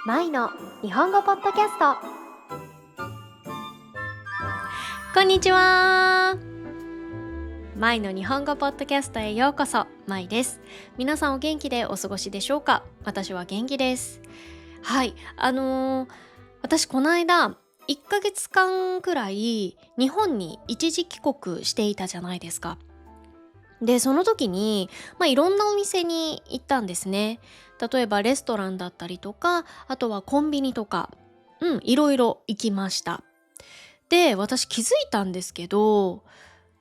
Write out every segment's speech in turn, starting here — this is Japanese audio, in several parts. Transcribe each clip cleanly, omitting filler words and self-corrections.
マイの日本語ポッドキャスト。こんにちは。マイの日本語ポッドキャストへようこそ。マイです。皆さんお元気でお過ごしでしょうか？私は元気です。はい、私この間1ヶ月間くらい日本に一時帰国していたじゃないですか。で、その時に、いろんなお店に行ったんですね。例えばレストランだったりとか、あとはコンビニとか、いろいろ行きました。で、私気づいたんですけど、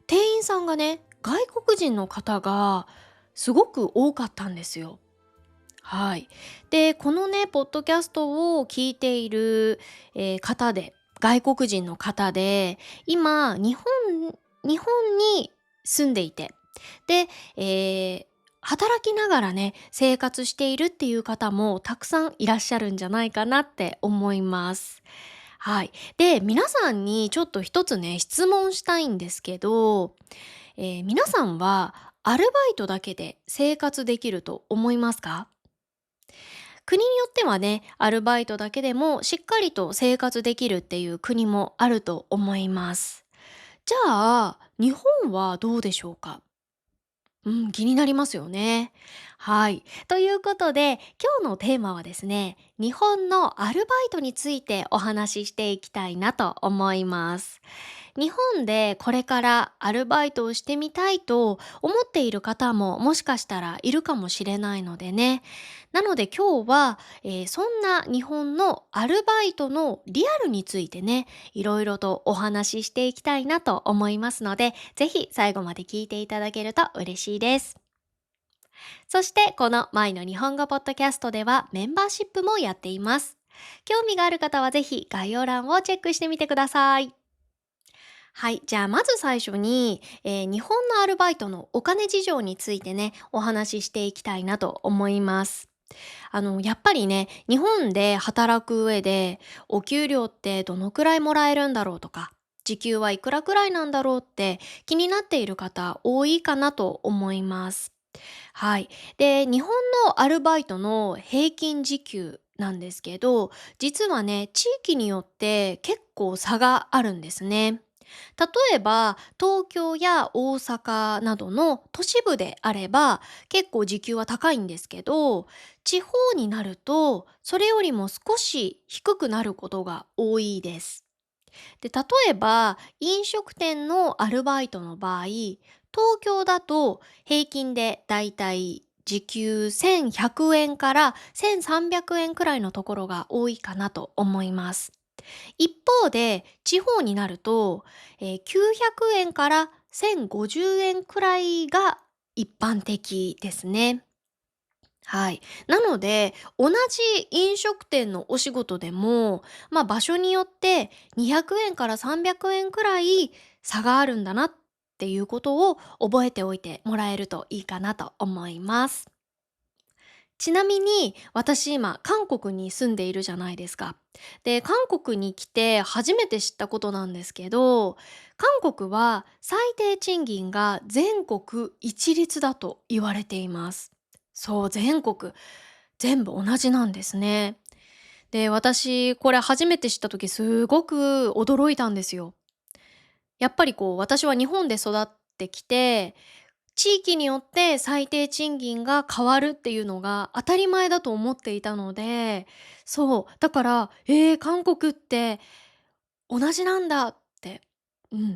店員さんがね、外国人の方がすごく多かったんですよ。はい。で、このね、ポッドキャストを聞いている、方で、外国人の方で、今、日本に住んでいて、で、働きながらね、生活しているっていう方もたくさんいらっしゃるんじゃないかなって思います。はい。で、皆さんにちょっと一つね、質問したいんですけど、皆さんはアルバイトだけで生活できると思いますか？国によってはね、アルバイトだけでもしっかりと生活できるっていう国もあると思います。じゃあ、日本はどうでしょうか？気になりますよね。はい。ということで、今日のテーマはですね、日本のアルバイトについてお話ししていきたいなと思います。日本でこれからアルバイトをしてみたいと思っている方ももしかしたらいるかもしれないのでね。なので今日は、そんな日本のアルバイトのリアルについてね、いろいろとお話ししていきたいなと思いますので、ぜひ最後まで聞いていただけると嬉しいです。そしてこのマイの日本語ポッドキャストではメンバーシップもやっています。興味がある方はぜひ概要欄をチェックしてみてください。はい。じゃあ、まず最初に、日本のアルバイトのお金事情についてね、お話ししていきたいなと思います。やっぱりね、日本で働く上で、お給料ってどのくらいもらえるんだろうとか、時給はいくらくらいなんだろうって気になっている方多いかなと思います。はい。で、日本のアルバイトの平均時給なんですけど、実はね、地域によって結構差があるんですね。例えば、東京や大阪などの都市部であれば、結構時給は高いんですけど、地方になると、それよりも少し低くなることが多いです。で、例えば、飲食店のアルバイトの場合、東京だと平均でだいたい時給1100円から1300円くえんくらいのところが多いかなと思います。一方で、地方になると、900円から1050円くらいが一般的ですね。はい。なので、同じ飲食店のお仕事でも、場所によって200円から300円くらい差があるんだなっていうことを覚えておいてもらえるといいかなと思います。ちなみに私今韓国に住んでいるじゃないですか。で、韓国に来て初めて知ったことなんですけど、韓国は最低賃金が全国一律だと言われています。そう、全国全部同じなんですね。で、私これ初めて知った時すごく驚いたんですよ。やっぱりこう私は日本で育ってきて、地域によって最低賃金が変わるっていうのが当たり前だと思っていたので、そう、だから、韓国って同じなんだって、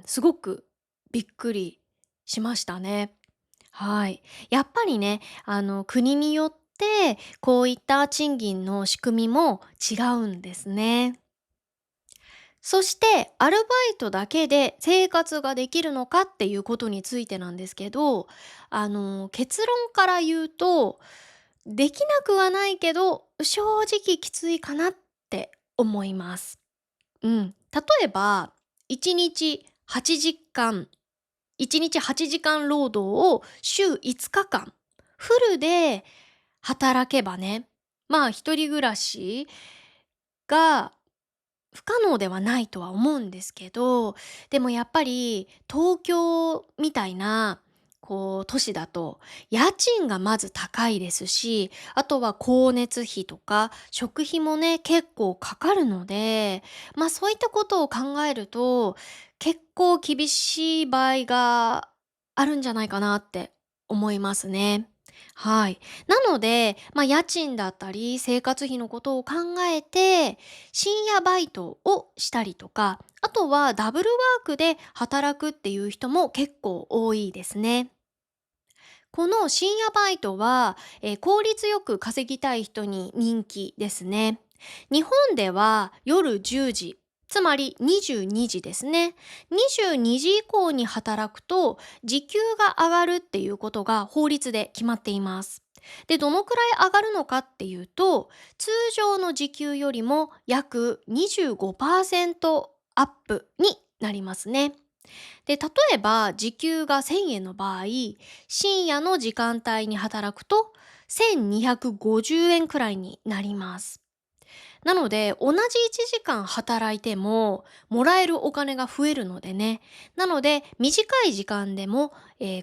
すごくびっくりしましたね。はい。やっぱりね、国によってこういった賃金の仕組みも違うんですね。そして、アルバイトだけで生活ができるのかっていうことについてなんですけど、結論から言うと、できなくはないけど、正直きついかなって思います。例えば、1日8時間、1日8時間労働を週5日間、フルで働けばね、一人暮らしが不可能ではないとは思うんですけど、でもやっぱり東京みたいな、都市だと家賃がまず高いですし、あとは光熱費とか食費もね、結構かかるので、そういったことを考えると、結構厳しい場合があるんじゃないかなって思いますね。はい。なので、家賃だったり生活費のことを考えて、深夜バイトをしたりとか、あとはダブルワークで働くっていう人も結構多いですね。この深夜バイトは、効率よく稼ぎたい人に人気ですね。日本では夜10時、つまり22時ですね。22時以降に働くと時給が上がるっていうことが法律で決まっています。で、どのくらい上がるのかっていうと、通常の時給よりも約25%アップになりますね。で、例えば時給が1000円の場合、深夜の時間帯に働くと1250円くらいになります。なので、同じ1時間働いても、もらえるお金が増えるのでね。なので、短い時間でも、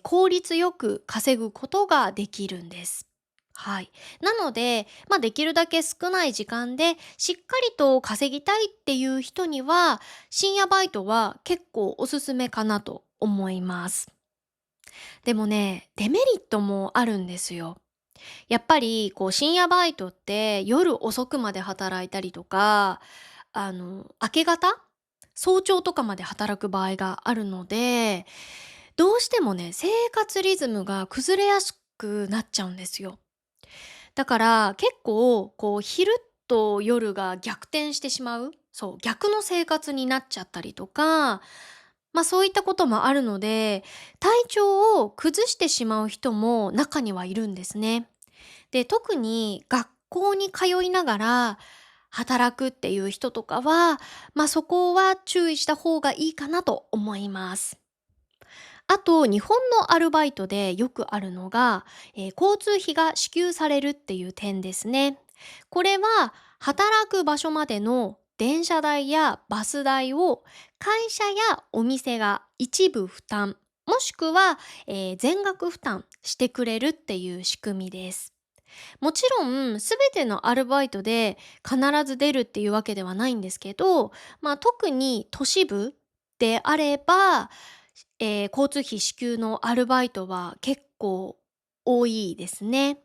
効率よく稼ぐことができるんです。はい。なので、できるだけ少ない時間でしっかりと稼ぎたいっていう人には、深夜バイトは結構おすすめかなと思います。でもね、デメリットもあるんですよ。やっぱり深夜バイトって夜遅くまで働いたりとか、明け方早朝とかまで働く場合があるので、どうしてもね、生活リズムが崩れやすくなっちゃうんですよ。だから結構昼と夜が逆転してしまう、そう、逆の生活になっちゃったりとか、そういったこともあるので、体調を崩してしまう人も中にはいるんですね。で、特に学校に通いながら働くっていう人とかは、そこは注意した方がいいかなと思います。あと、日本のアルバイトでよくあるのが、交通費が支給されるっていう点ですね。これは、働く場所までの電車代やバス代を会社やお店が一部負担、もしくは、全額負担してくれるっていう仕組みです。もちろん、すべてのアルバイトで必ず出るっていうわけではないんですけど、特に都市部であれば、交通費支給のアルバイトは結構多いですね。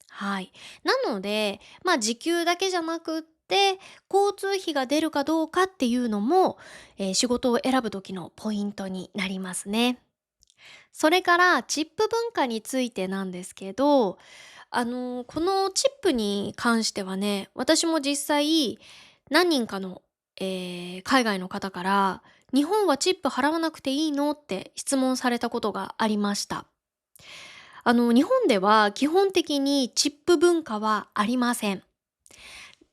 はい。なので、時給だけじゃなくって、交通費が出るかどうかっていうのも、仕事を選ぶ時のポイントになりますね。それからチップ文化についてなんですけど、このチップに関してはね、私も実際何人かの、海外の方から、日本はチップ払わなくていいのって質問されたことがありました。日本では基本的にチップ文化はありません。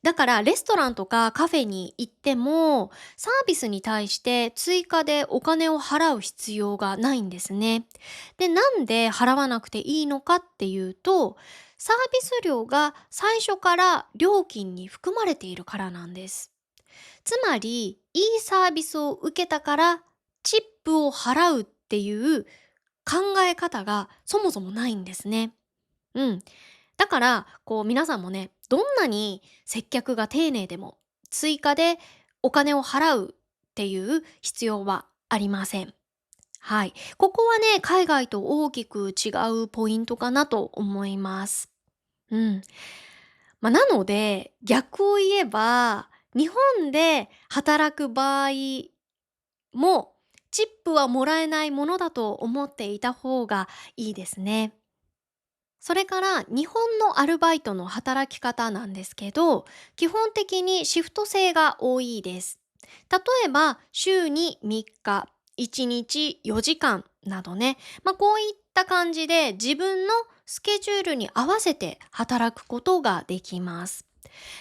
だからレストランとかカフェに行ってもサービスに対して追加でお金を払う必要がないんですね。で、なんで払わなくていいのかっていうと、サービス料が最初から料金に含まれているからなんです。つまり、いいサービスを受けたからチップを払うっていう考え方がそもそもないんですね。うん。だから、皆さんもね、どんなに接客が丁寧でも、追加でお金を払うっていう必要はありません。はい。ここはね、海外と大きく違うポイントかなと思います。うん。なので、逆を言えば、日本で働く場合も、チップはもらえないものだと思っていた方がいいですね。それから日本のアルバイトの働き方なんですけど、基本的にシフト制が多いです。例えば週に3日、1日4時間などね、こういった感じで自分のスケジュールに合わせて働くことができます。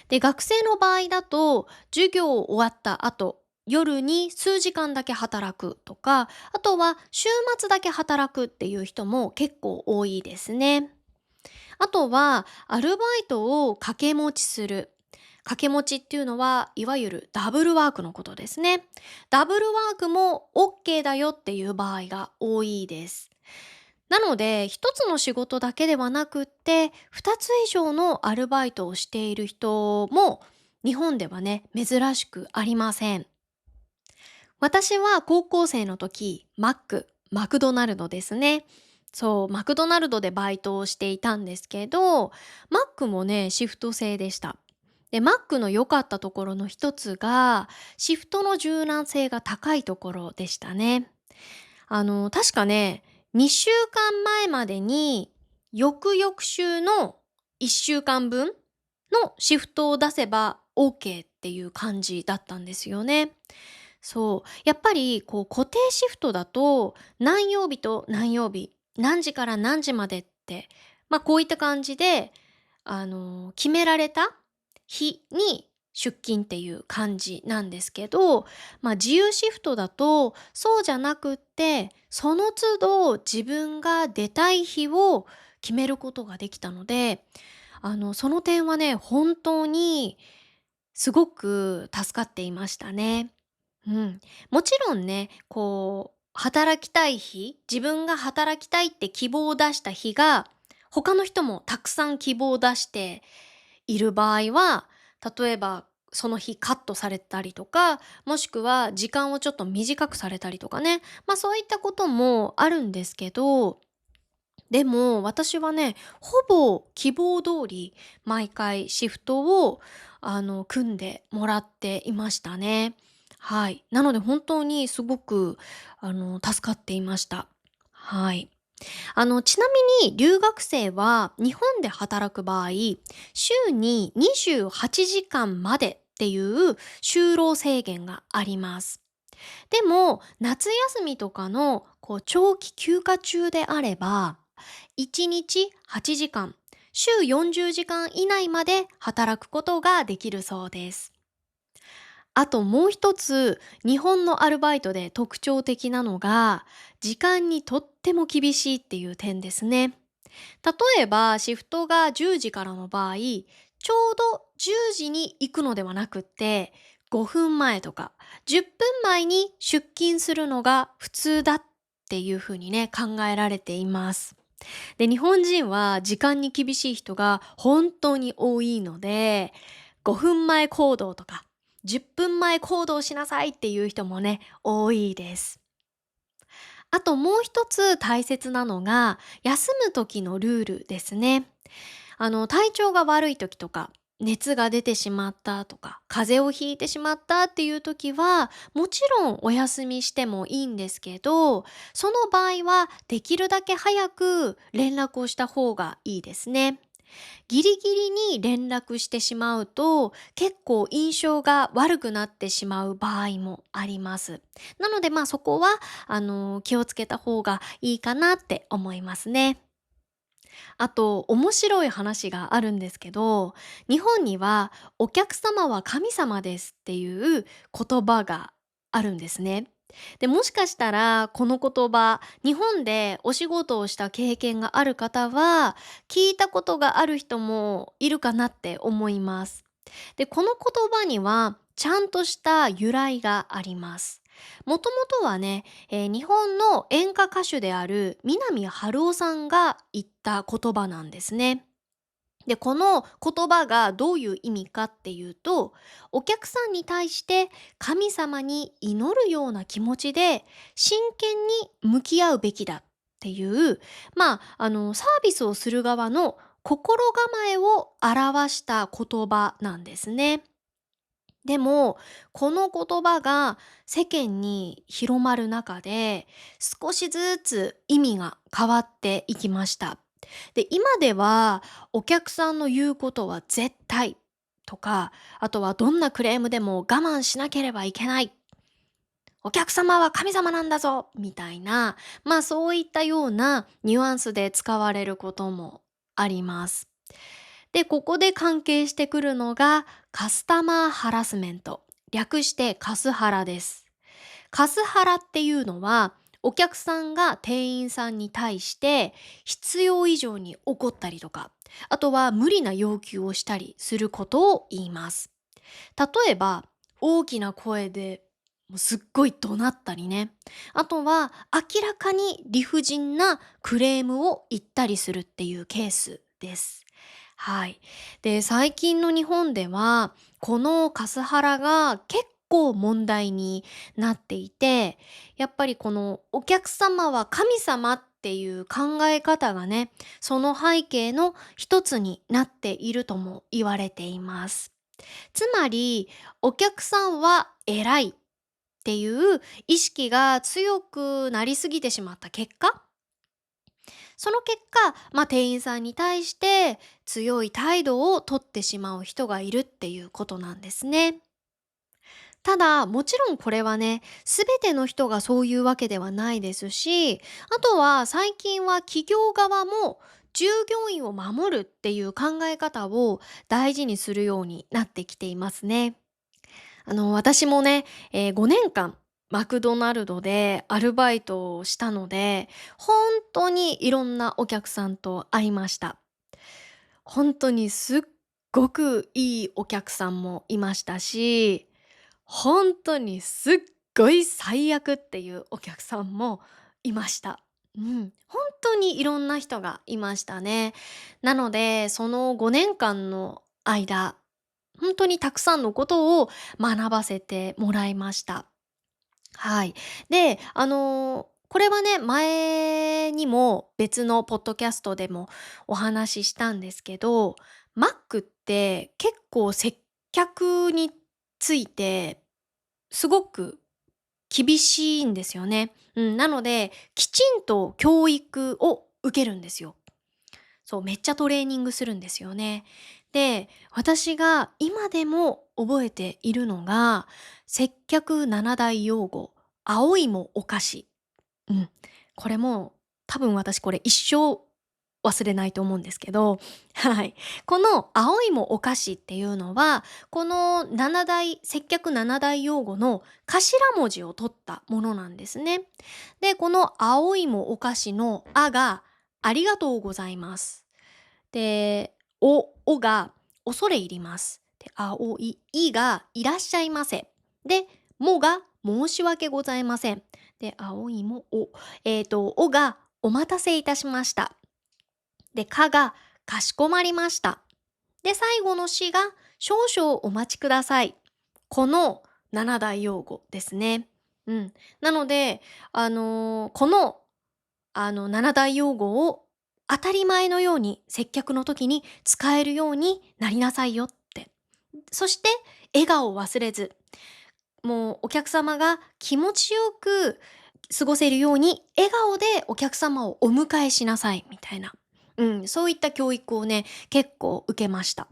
で、学生の場合だと授業終わった後、夜に数時間だけ働くとか、あとは週末だけ働くっていう人も結構多いですね。あとは、アルバイトを掛け持ちする。掛け持ちっていうのは、いわゆるダブルワークのことですね。ダブルワークも OK だよっていう場合が多いです。なので、一つの仕事だけではなくって、二つ以上のアルバイトをしている人も日本ではね、珍しくありません。私は高校生の時、マクドナルドですね。そう、マクドナルドでバイトをしていたんですけど、マックもね、シフト制でした。で、マックの良かったところの一つが、シフトの柔軟性が高いところでしたね。確かね、2週間前までに、翌々週の1週間分のシフトを出せば OK っていう感じだったんですよね。そう。やっぱりこう固定シフトだと、何曜日と何曜日、何時から何時までって、こういった感じで、決められた日に出勤っていう感じなんですけど、自由シフトだとそうじゃなくって、その都度自分が出たい日を決めることができたので、その点はね、本当にすごく助かっていましたね。うん。もちろんね、こう、働きたい日、自分が働きたいって希望を出した日が、他の人もたくさん希望を出している場合は、例えばその日カットされたりとか、もしくは時間をちょっと短くされたりとかね、そういったこともあるんですけど、でも私はね、ほぼ希望通り毎回シフトを組んでもらっていましたね。はい。なので本当にすごく助かっていました。はい。ちなみに留学生は日本で働く場合、週に28時間までっていう就労制限があります。でも、夏休みとかの長期休暇中であれば、1日8時間、週40時間以内まで働くことができるそうです。あともう一つ、日本のアルバイトで特徴的なのが、時間にとっても厳しいっていう点ですね。例えば、シフトが10時からの場合、ちょうど10時に行くのではなくって、5分前とか10分前に出勤するのが普通だっていうふうにね、考えられています。で、日本人は時間に厳しい人が本当に多いので、5分前行動とか、10分前行動しなさいっていう人もね、多いです。あともう一つ大切なのが、休む時のルールですね。体調が悪い時とか、熱が出てしまったとか、風邪をひいてしまったっていう時は、もちろんお休みしてもいいんですけど、その場合はできるだけ早く連絡をした方がいいですね。ギリギリに連絡してしまうと、結構印象が悪くなってしまう場合もあります。なのでそこは気をつけた方がいいかなって思いますね。あと、面白い話があるんですけど、日本にはお客様は神様ですっていう言葉があるんですね。で、もしかしたらこの言葉、日本でお仕事をした経験がある方は、聞いたことがある人もいるかなって思います。で、この言葉にはちゃんとした由来があります。もともとはね、日本の演歌歌手である南春夫さんが言った言葉なんですね。で、この言葉がどういう意味かっていうと、お客さんに対して神様に祈るような気持ちで真剣に向き合うべきだっていう、サービスをする側の心構えを表した言葉なんですね。でも、この言葉が世間に広まる中で、少しずつ意味が変わっていきました。で、今ではお客さんの言うことは絶対とか、あとはどんなクレームでも我慢しなければいけない。お客様は神様なんだぞみたいな、そういったようなニュアンスで使われることもあります。で、ここで関係してくるのがカスタマーハラスメント。略してカスハラです。カスハラっていうのは、お客さんが店員さんに対して必要以上に怒ったりとか、あとは無理な要求をしたりすることを言います。例えば、大きな声でもうすっごい怒鳴ったりね。あとは明らかに理不尽なクレームを言ったりするっていうケースです。はい。で、最近の日本では、このカスハラが結構問題になっていて、やっぱりこのお客様は神様っていう考え方がね、その背景の一つになっているとも言われています。つまり、お客さんは偉いっていう意識が強くなりすぎてしまった結果、その結果、店員さんに対して強い態度をとってしまう人がいるっていうことなんですね。ただ、もちろんこれはね、すべての人がそういうわけではないですし、あとは最近は企業側も従業員を守るっていう考え方を大事にするようになってきていますね。私もね、5年間マクドナルドでアルバイトをしたので、本当にいろんなお客さんと会いました。本当にすっごくいいお客さんもいましたし、本当にすっごい最悪っていうお客さんもいました。うん、本当にいろんな人がいましたね。なので、その5年間の間、本当にたくさんのことを学ばせてもらいました。はい。で、これはね、前にも別のポッドキャストでもお話ししたんですけど、マックって結構接客についてすごく厳しいんですよね。なので、きちんと教育を受けるんですよ。そう、めっちゃトレーニングするんですよね。で、私が今でも覚えているのが、接客七大用語、青いもお菓子。うん。これも多分私これ一生忘れないと思うんですけど、はい。この青いもお菓子っていうのは、この接客七大用語の頭文字を取ったものなんですね。で、この青いもお菓子のあがありがとうございます。で、おが恐れ入ります。で、いがいらっしゃいませ。で、もが申し訳ございません。で、青いもおがお待たせいたしました。で、かがかしこまりました。で、最後のしが少々お待ちください。この七大用語ですね。うん。なので、この七大用語を当たり前のように接客の時に使えるようになりなさいよって。そして笑顔を忘れず、もうお客様が気持ちよく過ごせるように笑顔でお客様をお迎えしなさいみたいな。そういった教育をね、結構受けました。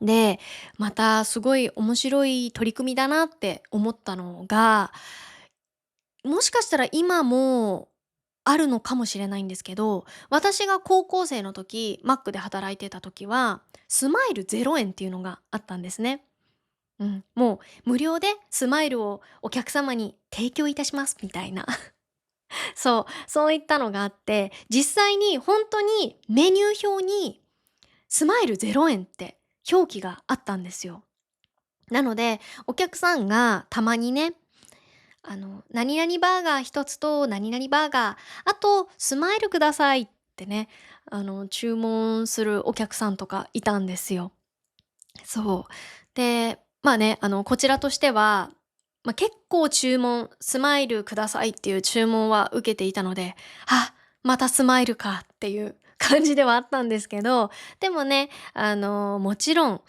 で、またすごい面白い取り組みだなって思ったのが、もしかしたら今もあるのかもしれないんですけど、私が高校生の時、マックで働いてた時は、スマイル0円っていうのがあったんですね。もう無料でスマイルをお客様に提供いたしますみたいな。そういったのがあって、実際に本当にメニュー表にスマイル0円って表記があったんですよ。なので、お客さんがたまにね、何々バーガー一つと何々バーガー、あとスマイルくださいってね、注文するお客さんとかいたんですよ。そう。で、こちらとしては、結構スマイルくださいっていう注文は受けていたので、あ、またスマイルかっていう感じではあったんですけど、でもね、もちろん、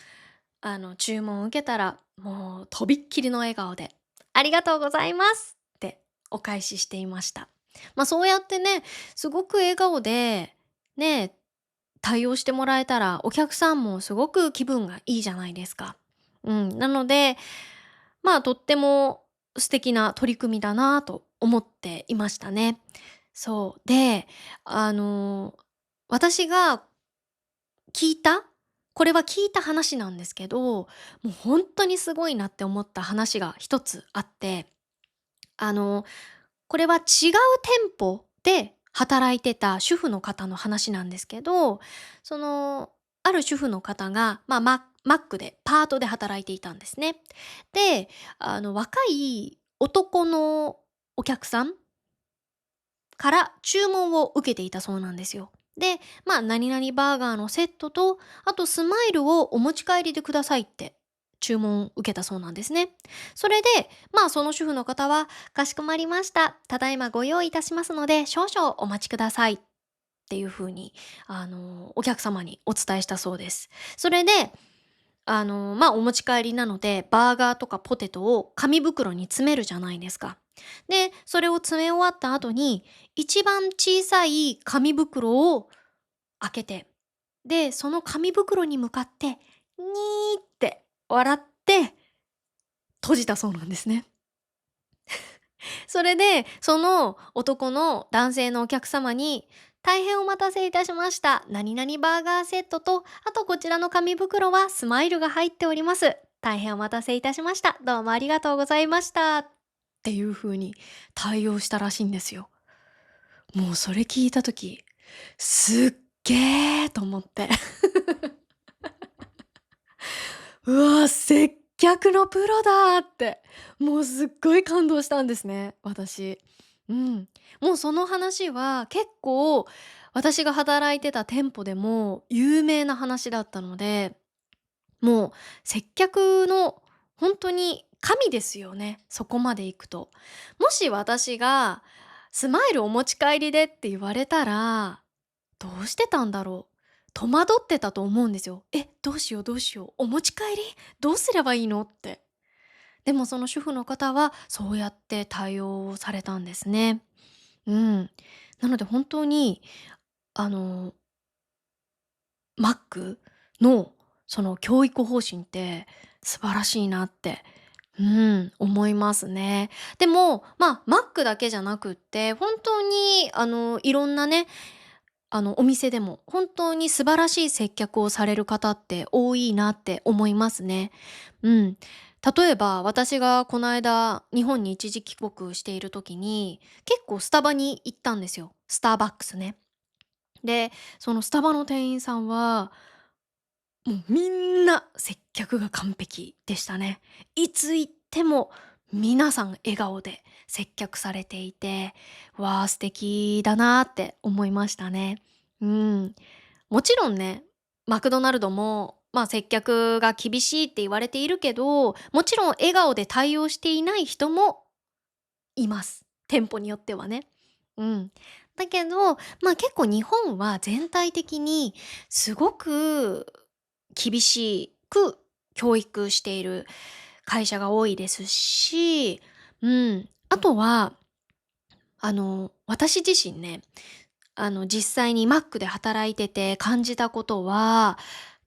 注文を受けたら、もうとびっきりの笑顔で、ありがとうございますってお返ししていました。そうやってね、すごく笑顔で、ね、対応してもらえたら、お客さんもすごく気分がいいじゃないですか。なので、とっても素敵な取り組みだなと思っていましたね。そう。で、あの、私がこれは聞いた話なんですけど、もう本当にすごいなって思った話が一つあって、あの、これは違う店舗で働いてた主婦の方の話なんですけど、その、ある主婦の方が、マックでパートで働いていたんですね。で、若い男のお客さんから注文を受けていたそうなんですよ。で、何々バーガーのセットと、あとスマイルをお持ち帰りでくださいって注文受けたそうなんですね。それで、その主婦の方は、かしこまりました。ただいまご用意いたしますので、少々お待ちください。っていう風に、お客様にお伝えしたそうです。それで、お持ち帰りなので、バーガーとかポテトを紙袋に詰めるじゃないですか。で、それを詰め終わった後に、一番小さい紙袋を開けて、で、その紙袋に向かって、にーって笑って閉じたそうなんですね。それで、その男の男性のお客様に、大変お待たせいたしました。何々バーガーセットと、あとこちらの紙袋はスマイルが入っております。大変お待たせいたしました。どうもありがとうございました。っていう風に対応したらしいんですよ。もうそれ聞いた時、すっげーと思って。うわ、接客のプロだって、もうすっごい感動したんですね、私。うん。もうその話は結構私が働いてた店舗でも有名な話だったので、もう接客の本当に神ですよね、そこまで行くと。もし私がスマイルお持ち帰りでって言われたら、どうしてたんだろう。戸惑ってたと思うんですよ。どうしようどうしよう。お持ち帰りどうすればいいのって。でもその主婦の方はそうやって対応をされたんですね。うん。なので本当に、あの、マックのその教育方針って素晴らしいなって、思いますね。でも、マックだけじゃなくって、本当にいろんなね、お店でも本当に素晴らしい接客をされる方って多いなって思いますね。うん。例えば私がこの間日本に一時帰国している時に結構スタバに行ったんですよ。スターバックスね。で、そのスタバの店員さんはもうみんな接客が完璧でしたね。いつ行っても皆さん笑顔で接客されていて、わあ、素敵だなって思いましたね。うん。もちろんね、マクドナルドも、接客が厳しいって言われているけど、もちろん笑顔で対応していない人もいます。店舗によってはね。うん。だけど、結構日本は全体的にすごく厳しく教育している会社が多いですし、あとは、私自身ね、実際にマックで働いてて感じたことは、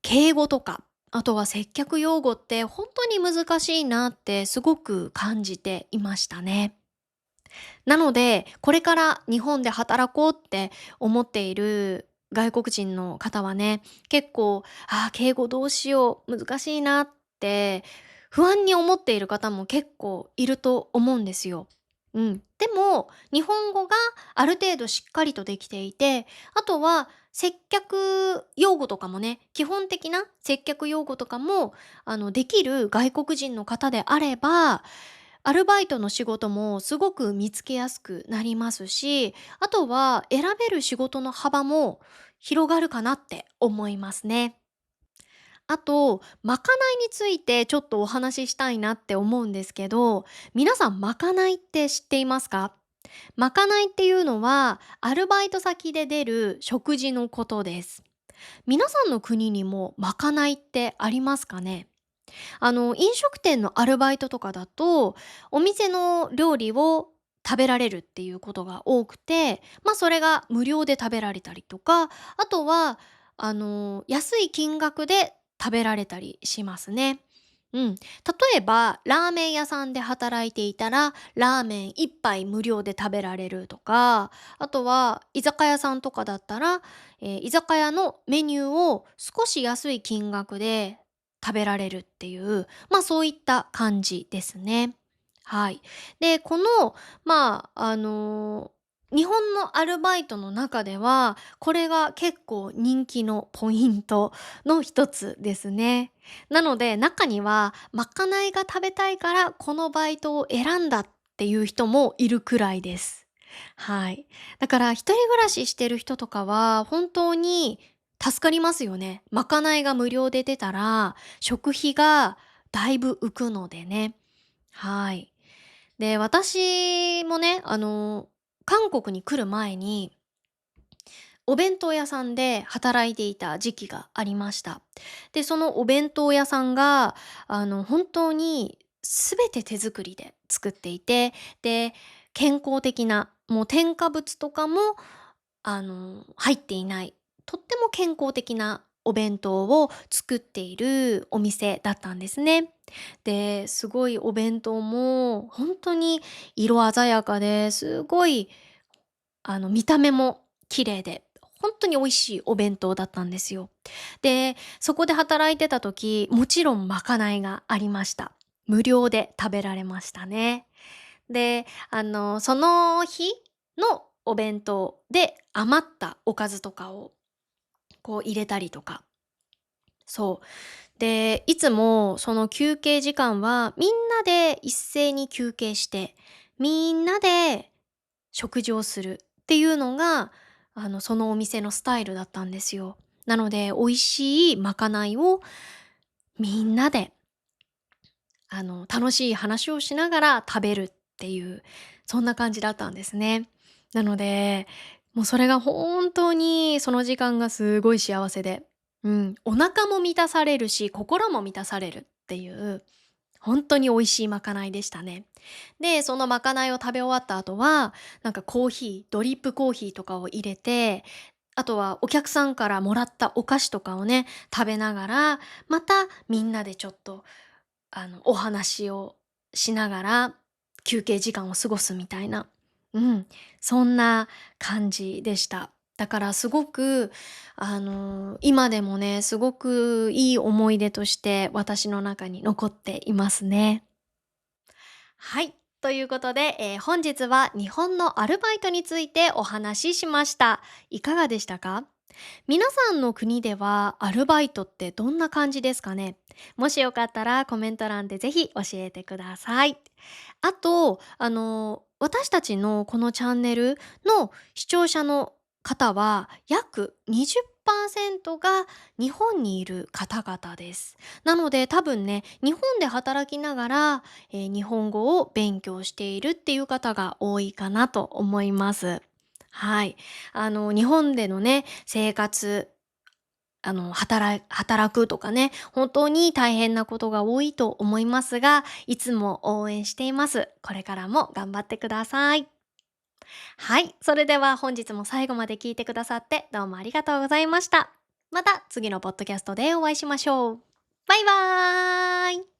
敬語とか、あとは接客用語って本当に難しいなってすごく感じていましたね。なので、これから日本で働こうって思っている外国人の方はね、結構、敬語どうしよう、難しいなって不安に思っている方も結構いると思うんですよ。うん。でも、日本語がある程度しっかりとできていて、あとは接客用語とかもね、基本的な接客用語とかも、できる外国人の方であれば、アルバイトの仕事もすごく見つけやすくなりますし、あとは選べる仕事の幅も広がるかなって思いますね。あと、まかないについてちょっとお話ししたいなって思うんですけど、皆さんまかないって知っていますか？まかないっていうのは、アルバイト先で出る食事のことです。皆さんの国にもまかないってありますかね？飲食店のアルバイトとかだと、お店の料理を食べられるっていうことが多くて、それが無料で食べられたりとか、あとは、安い金額で食べられたりしますね。うん。例えば、ラーメン屋さんで働いていたら、ラーメン一杯無料で食べられるとか、あとは、居酒屋さんとかだったら、居酒屋のメニューを少し安い金額で食べられるっていう、そういった感じですね。はい。で、この、日本のアルバイトの中では、これが結構人気のポイントの一つですね。なので、中には、まかないが食べたいからこのバイトを選んだっっていう人もいるくらいです。はい。だから一人暮らししてる人とかは本当に助かりますよね。まかないが無料で出たら食費がだいぶ浮くのでね。はい。で、私もね、韓国に来る前にお弁当屋さんで働いていた時期がありました。で、そのお弁当屋さんが、本当に全て手作りで作っていて、で、健康的な、もう添加物とかも、入っていない、とっても健康的なお弁当を作っているお店だったんですね。で、すごいお弁当も本当に色鮮やかで、すごい見た目も綺麗で、本当に美味しいお弁当だったんですよ。で、そこで働いてた時、もちろんまかないがありました。無料で食べられましたね。で、その日のお弁当で余ったおかずとかをこう入れたりとか、そう。で、いつもその休憩時間はみんなで一斉に休憩して、みんなで食事をするっていうのが、そのお店のスタイルだったんですよ。なので、美味しいまかないをみんなで、楽しい話をしながら食べるっていう、そんな感じだったんですね。なので、もうそれが本当にその時間がすごい幸せで、うん、お腹も満たされるし、心も満たされるっていう本当に美味しいまかないでしたね。で、そのまかないを食べ終わった後は、なんかコーヒー、ドリップコーヒーとかを入れて、あとはお客さんからもらったお菓子とかをね、食べながら、またみんなでちょっと、お話をしながら、休憩時間を過ごすみたいな、うん、そんな感じでした。だからすごく、今でもね、すごくいい思い出として私の中に残っていますね。はい。ということで、本日は日本のアルバイトについてお話ししました。いかがでしたか？皆さんの国ではアルバイトってどんな感じですかね？もしよかったらコメント欄でぜひ教えてください。あと、私たちのこのチャンネルの視聴者の方は約20%が日本にいる方々です。なので多分ね、日本で働きながら、日本語を勉強しているっていう方が多いかなと思います。はい。日本でのね、生活、働くとかね、本当に大変なことが多いと思いますが、いつも応援しています。これからも頑張ってください。はい。それでは本日も最後まで聞いてくださってどうもありがとうございました。また次のポッドキャストでお会いしましょう。バイバーイ。